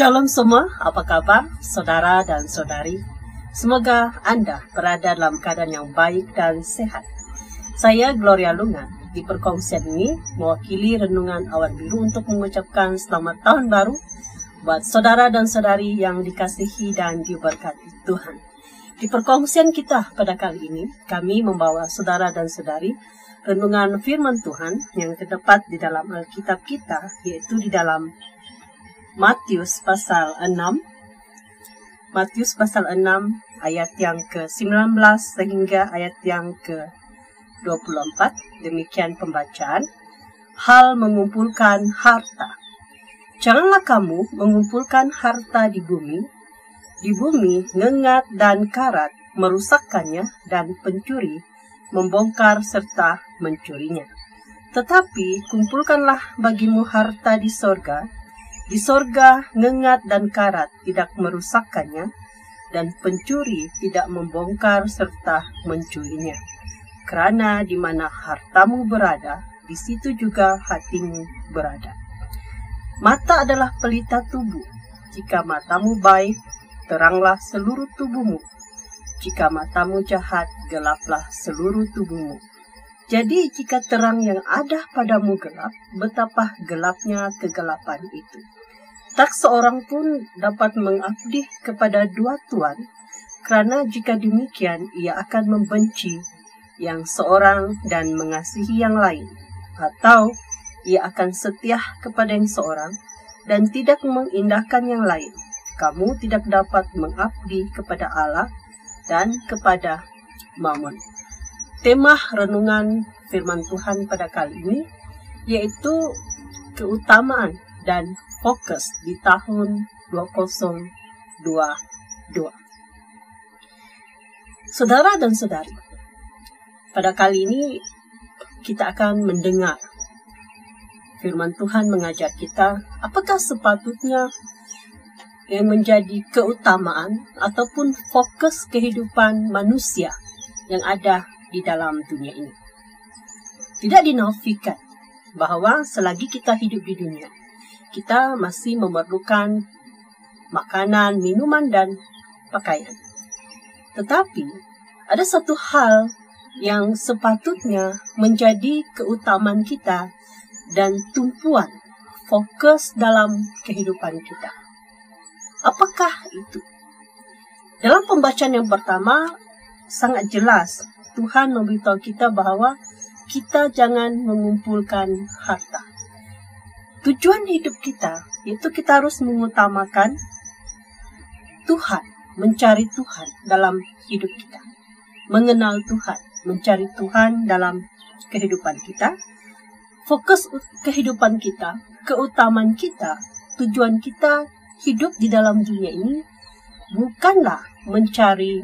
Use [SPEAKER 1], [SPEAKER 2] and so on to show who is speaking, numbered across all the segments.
[SPEAKER 1] Shalom semua, apa kabar saudara dan saudari? Semoga Anda berada dalam keadaan yang baik dan sehat. Saya Gloria Lungan. Di perkongsian ini mewakili Renungan Awan Biru untuk mengucapkan selamat tahun baru buat saudara dan saudari yang dikasihi dan diberkati Tuhan. Di perkongsian kita pada kali ini, kami membawa saudara dan saudari renungan firman Tuhan yang terdapat di dalam Alkitab kita, yaitu di dalam Matius pasal 6. Matius pasal 6 ayat yang ke-19 sehingga ayat yang ke-24. Demikian pembacaan. Hal mengumpulkan harta. Janganlah kamu mengumpulkan harta di bumi. Di bumi ngengat dan karat merusakkannya dan pencuri membongkar serta mencurinya. Tetapi kumpulkanlah bagimu harta di sorga. Di sorga ngengat dan karat tidak merusakkannya, dan pencuri tidak membongkar serta mencurinya. Kerana di mana hartamu berada, di situ juga hatimu berada. Mata adalah pelita tubuh. Jika matamu baik, teranglah seluruh tubuhmu. Jika matamu jahat, gelaplah seluruh tubuhmu. Jadi jika terang yang ada padamu gelap, betapa gelapnya kegelapan itu. Tak seorang pun dapat mengabdi kepada dua tuan, kerana jika demikian ia akan membenci yang seorang dan mengasihi yang lain, atau ia akan setia kepada yang seorang dan tidak mengindahkan yang lain. Kamu tidak dapat mengabdi kepada Allah dan kepada Mammon. Tema renungan firman Tuhan pada kali ini yaitu keutamaan dan fokus di tahun 2022. Saudara dan saudari, pada kali ini kita akan mendengar firman Tuhan mengajar kita apakah sepatutnya yang menjadi keutamaan ataupun fokus kehidupan manusia yang ada di dalam dunia ini. Tidak dinafikan bahwa selagi kita hidup di dunia, kita masih memerlukan makanan, minuman, dan pakaian. Tetapi ada satu hal yang sepatutnya menjadi keutamaan kita dan tumpuan fokus dalam kehidupan kita. Apakah itu? Dalam pembacaan yang pertama, sangat jelas Tuhan memberitahu kita bahwa kita jangan mengumpulkan harta. Tujuan hidup kita, yaitu kita harus mengutamakan Tuhan, mencari Tuhan dalam hidup kita. Mengenal Tuhan, mencari Tuhan dalam kehidupan kita. Fokus kehidupan kita, keutamaan kita, tujuan kita hidup di dalam dunia ini bukanlah mencari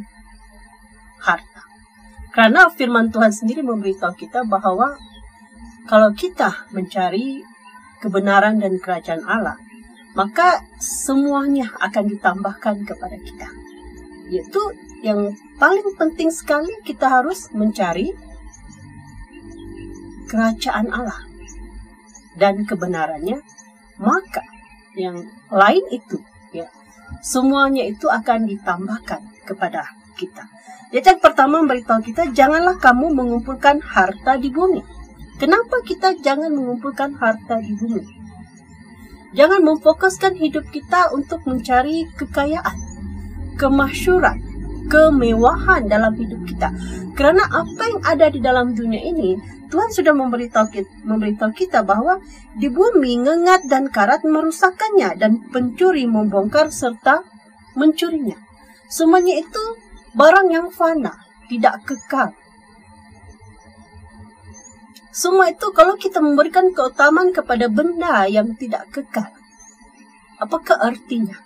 [SPEAKER 1] harta. Karena firman Tuhan sendiri memberitahu kita bahwa kalau kita mencari kebenaran dan kerajaan Allah, maka semuanya akan ditambahkan kepada kita. Yaitu yang paling penting sekali kita harus mencari kerajaan Allah dan kebenarannya, maka yang lain itu, ya, semuanya itu akan ditambahkan kepada kita. Jadi yang pertama memberitahu kita, janganlah kamu mengumpulkan harta di bumi. Kenapa kita jangan mengumpulkan harta di bumi? Jangan memfokuskan hidup kita untuk mencari kekayaan, kemasyhuran, kemewahan dalam hidup kita. Karena apa yang ada di dalam dunia ini, Tuhan sudah memberitahu kita bahwa di bumi ngengat dan karat merusakkannya dan pencuri membongkar serta mencurinya. Semuanya itu barang yang fana, tidak kekal. Semua itu kalau kita memberikan keutamaan kepada benda yang tidak kekal, apakah artinya?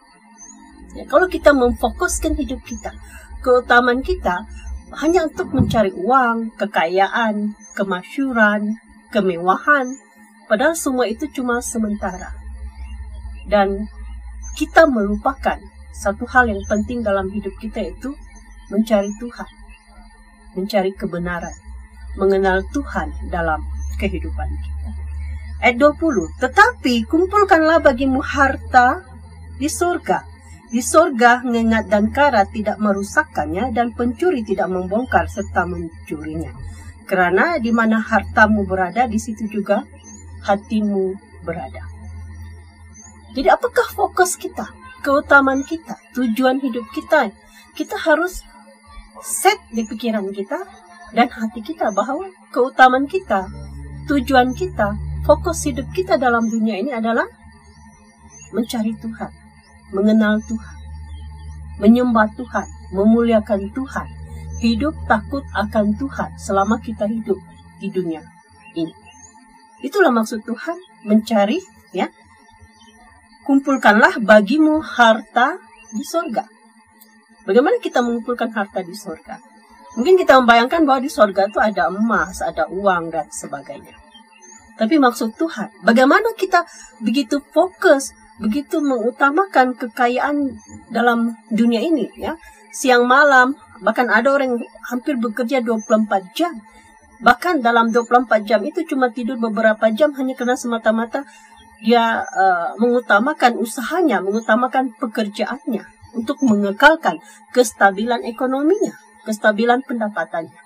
[SPEAKER 1] Ya, kalau kita memfokuskan hidup kita, keutamaan kita hanya untuk mencari uang, kekayaan, kemasyhuran, kemewahan, padahal semua itu cuma sementara. Dan kita melupakan satu hal yang penting dalam hidup kita, itu mencari Tuhan, mencari kebenaran, mengenal Tuhan dalam kehidupan kita. Ayat 20, tetapi kumpulkanlah bagimu harta di surga. Di surga ngengat dan karat tidak merusakkannya, dan pencuri tidak membongkar serta mencurinya. Kerana di mana hartamu berada, di situ juga hatimu berada. Jadi apakah fokus kita, keutamaan kita, tujuan hidup kita? Kita harus set di pikiran kita dan hati kita bahwa keutamaan kita, tujuan kita, fokus hidup kita dalam dunia ini adalah mencari Tuhan, mengenal Tuhan, menyembah Tuhan, memuliakan Tuhan, hidup takut akan Tuhan selama kita hidup di dunia ini. Itulah maksud Tuhan mencari, ya. Kumpulkanlah bagimu harta di surga. Bagaimana kita mengumpulkan harta di surga? Mungkin kita membayangkan bahwa di surga itu ada emas, ada uang, dan sebagainya. Tapi maksud Tuhan, bagaimana kita begitu fokus, begitu mengutamakan kekayaan dalam dunia ini, ya. Siang malam, bahkan ada orang yang hampir bekerja 24 jam. Bahkan dalam 24 jam itu cuma tidur beberapa jam hanya karena semata-mata dia mengutamakan usahanya, mengutamakan pekerjaannya untuk mengekalkan kestabilan ekonominya, kestabilan pendapatannya.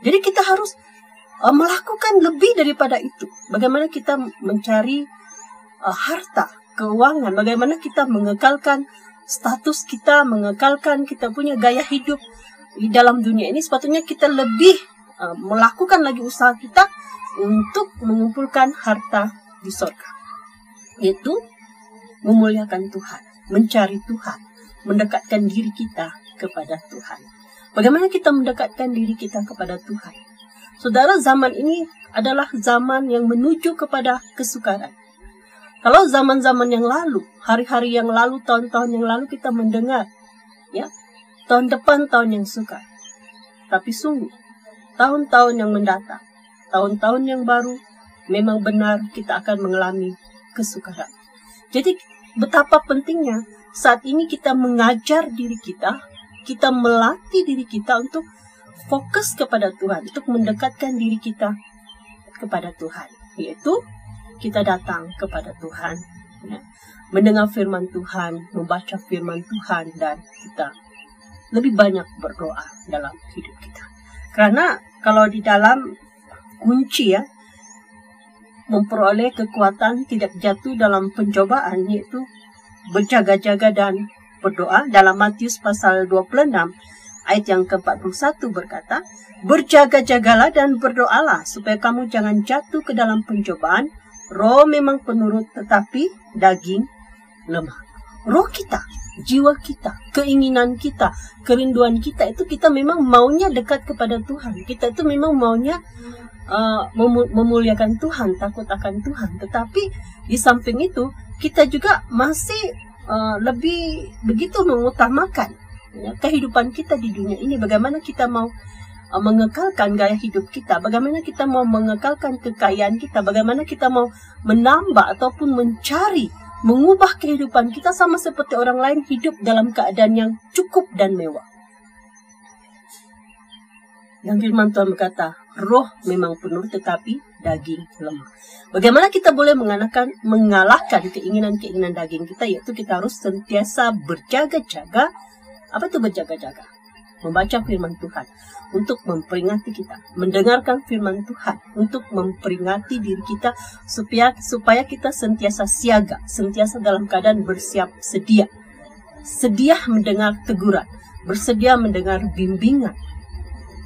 [SPEAKER 1] Jadi kita harus melakukan lebih daripada itu. Bagaimana kita mencari harta, keuangan, bagaimana kita mengekalkan status kita, mengekalkan kita punya gaya hidup di dalam dunia ini. Sepatutnya kita lebih melakukan lagi usaha kita untuk mengumpulkan harta di surga, yaitu memuliakan Tuhan, mencari Tuhan, mendekatkan diri kita kepada Tuhan. Bagaimana kita mendekatkan diri kita kepada Tuhan? Saudara, zaman ini adalah zaman yang menuju kepada kesukaran. Kalau zaman-zaman yang lalu, hari-hari yang lalu, tahun-tahun yang lalu kita mendengar, ya, tahun depan tahun yang sukar. Tapi sungguh, tahun-tahun yang mendatang, tahun-tahun yang baru, memang benar kita akan mengalami kesukaran. Jadi betapa pentingnya saat ini kita mengajar diri kita melatih diri kita untuk fokus kepada Tuhan, untuk mendekatkan diri kita kepada Tuhan, yaitu kita datang kepada Tuhan, ya, mendengar firman Tuhan, membaca firman Tuhan, dan kita lebih banyak berdoa dalam hidup kita. Karena kalau di dalam kunci, ya, memperoleh kekuatan tidak jatuh dalam pencobaan, yaitu berjaga-jaga dan berdoa. Dalam Matius pasal 26 ayat yang ke-41 berkata, berjaga-jagalah dan berdoalah supaya kamu jangan jatuh ke dalam pencobaan. Roh memang penurut tetapi daging lemah. Roh kita, jiwa kita, keinginan kita, kerinduan kita itu kita memang maunya dekat kepada Tuhan. Kita itu memang maunya memuliakan Tuhan, takut akan Tuhan. Tetapi di samping itu kita juga masih lebih begitu mengutamakan, ya, kehidupan kita di dunia ini. Bagaimana kita mau mengekalkan gaya hidup kita, bagaimana kita mau mengekalkan kekayaan kita, bagaimana kita mau menambah ataupun mencari, mengubah kehidupan kita sama seperti orang lain hidup dalam keadaan yang cukup dan mewah. Dan firman Tuhan berkata, roh memang penuh tetapi daging lemah. Bagaimana kita boleh mengalahkan keinginan-keinginan daging kita, yaitu kita harus sentiasa berjaga-jaga. Apa itu berjaga-jaga? Membaca firman Tuhan untuk memperingati kita, mendengarkan firman Tuhan untuk memperingati diri kita supaya kita sentiasa siaga, sentiasa dalam keadaan bersiap sedia, sedia mendengar teguran, bersedia mendengar bimbingan,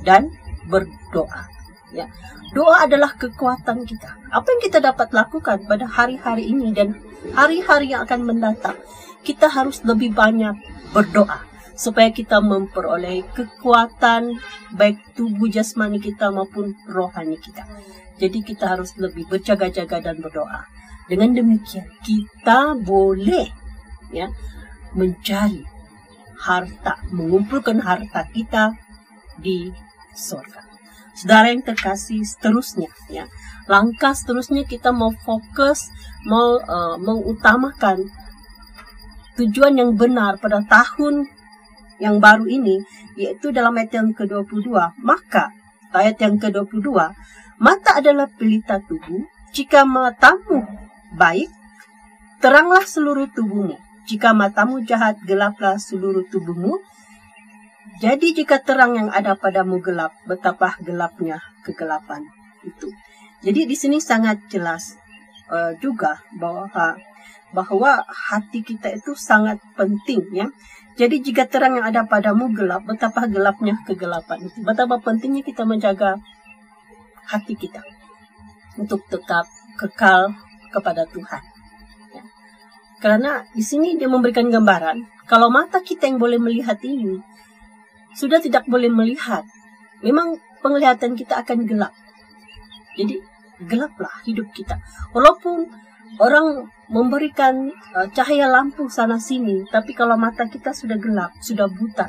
[SPEAKER 1] dan berdoa. Ya, doa adalah kekuatan kita. Apa yang kita dapat lakukan pada hari-hari ini dan hari-hari yang akan mendatang, kita harus lebih banyak berdoa supaya kita memperoleh kekuatan baik tubuh jasmani kita maupun rohani kita. Jadi kita harus lebih berjaga-jaga dan berdoa. Dengan demikian kita boleh, ya, mencari harta, mengumpulkan harta kita di surga. Saudara yang terkasih, seterusnya, ya, langkah seterusnya kita mau fokus, mau mengutamakan tujuan yang benar pada tahun yang baru ini, yaitu dalam ayat yang ke-22. Maka ayat yang ke-22, mata adalah pelita tubuh. Jika matamu baik, teranglah seluruh tubuhmu. Jika matamu jahat, gelaplah seluruh tubuhmu. Jadi jika terang yang ada padamu gelap, betapa gelapnya kegelapan itu. Jadi di sini sangat jelas juga bahwa hati kita itu sangat penting, ya. Jadi jika terang yang ada padamu gelap, betapa gelapnya kegelapan itu. Betapa pentingnya kita menjaga hati kita untuk tetap kekal kepada Tuhan. Ya. Karena di sini dia memberikan gambaran, kalau mata kita yang boleh melihat ini sudah tidak boleh melihat, memang penglihatan kita akan gelap. Jadi gelaplah hidup kita. Walaupun orang memberikan cahaya lampu sana sini, tapi kalau mata kita sudah gelap, sudah buta,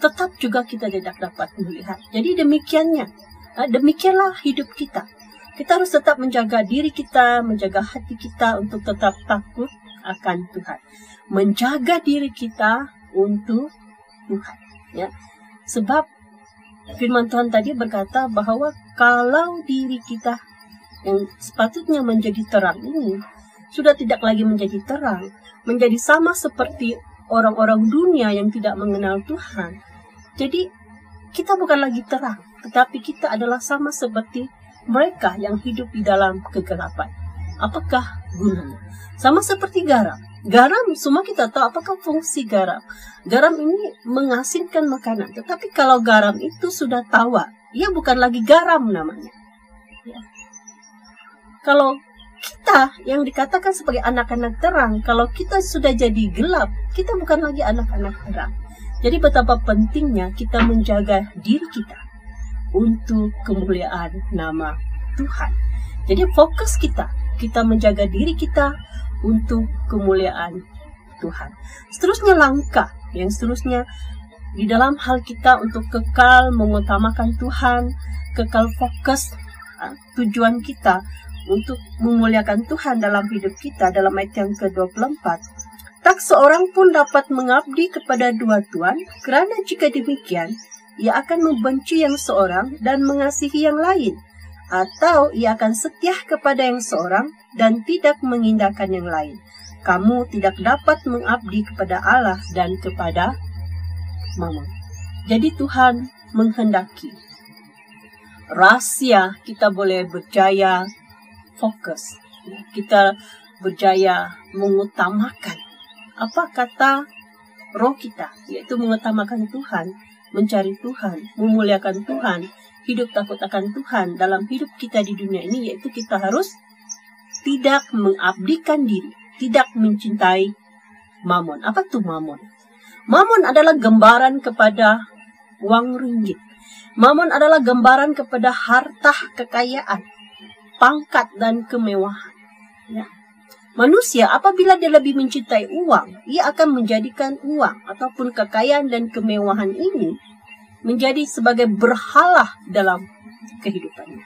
[SPEAKER 1] tetap juga kita tidak dapat melihat. Jadi demikianlah hidup kita. Kita harus tetap menjaga diri kita, menjaga hati kita untuk tetap takut akan Tuhan. Menjaga diri kita untuk Tuhan. Ya, sebab firman Tuhan tadi berkata bahwa kalau diri kita yang sepatutnya menjadi terang ini sudah tidak lagi menjadi terang, menjadi sama seperti orang-orang dunia yang tidak mengenal Tuhan. Jadi kita bukan lagi terang, tetapi kita adalah sama seperti mereka yang hidup di dalam kegelapan. Apakah gunanya? Sama seperti garam. Garam, semua kita tahu apakah fungsi garam. Garam ini mengasinkan makanan. Tetapi kalau garam itu sudah tawar, ia bukan lagi garam namanya. Ya. Kalau kita yang dikatakan sebagai anak-anak terang, kalau kita sudah jadi gelap, kita bukan lagi anak-anak terang. Jadi betapa pentingnya kita menjaga diri kita untuk kemuliaan nama Tuhan. Jadi fokus kita menjaga diri kita untuk kemuliaan Tuhan. Seterusnya langkah yang seterusnya di dalam hal kita untuk kekal mengutamakan Tuhan, kekal fokus tujuan kita untuk memuliakan Tuhan dalam hidup kita. Dalam ayat yang ke-24, tak seorang pun dapat mengabdi kepada dua tuan, kerana jika demikian ia akan membenci yang seorang dan mengasihi yang lain, atau ia akan setia kepada yang seorang dan tidak mengindahkan yang lain. Kamu tidak dapat mengabdi kepada Allah dan kepada Mammon. Jadi Tuhan menghendaki rahasia kita boleh berjaya fokus, kita berjaya mengutamakan apa kata roh kita, yaitu mengutamakan Tuhan, mencari Tuhan, memuliakan Tuhan, hidup takut akan Tuhan dalam hidup kita di dunia ini, yaitu kita harus tidak mengabdikan diri, tidak mencintai Mammon. Apa tuh Mammon? Mammon adalah gambaran kepada uang ringgit. Mammon adalah gambaran kepada harta, kekayaan, pangkat, dan kemewahan. Ya. Manusia apabila dia lebih mencintai uang, ia akan menjadikan uang ataupun kekayaan dan kemewahan ini menjadi sebagai berhala dalam kehidupannya.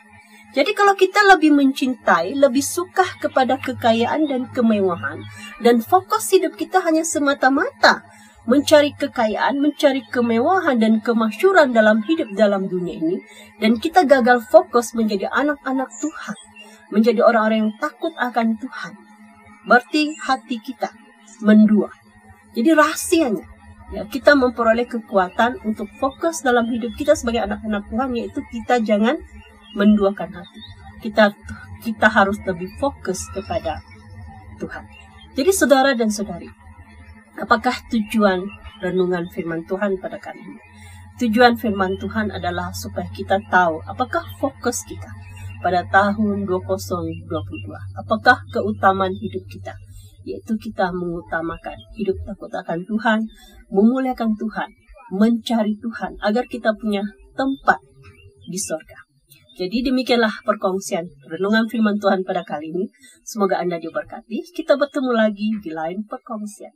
[SPEAKER 1] Jadi kalau kita lebih mencintai, lebih suka kepada kekayaan dan kemewahan, dan fokus hidup kita hanya semata-mata mencari kekayaan, mencari kemewahan dan kemasyhuran dalam hidup dalam dunia ini, dan kita gagal fokus menjadi anak-anak Tuhan, menjadi orang-orang yang takut akan Tuhan, berarti hati kita mendua. Jadi rahasianya, ya, kita memperoleh kekuatan untuk fokus dalam hidup kita sebagai anak-anak Tuhan, yaitu kita jangan menduakan hati. Kita harus lebih fokus kepada Tuhan. Jadi saudara dan saudari, apakah tujuan renungan firman Tuhan pada kali ini? Tujuan firman Tuhan adalah supaya kita tahu apakah fokus kita pada tahun 2022. Apakah keutamaan hidup kita? Yaitu kita mengutamakan hidup takut akan Tuhan, memuliakan Tuhan, mencari Tuhan, agar kita punya tempat di surga. Jadi demikianlah perkongsian renungan firman Tuhan pada kali ini. Semoga Anda diberkati. Kita bertemu lagi di lain perkongsian.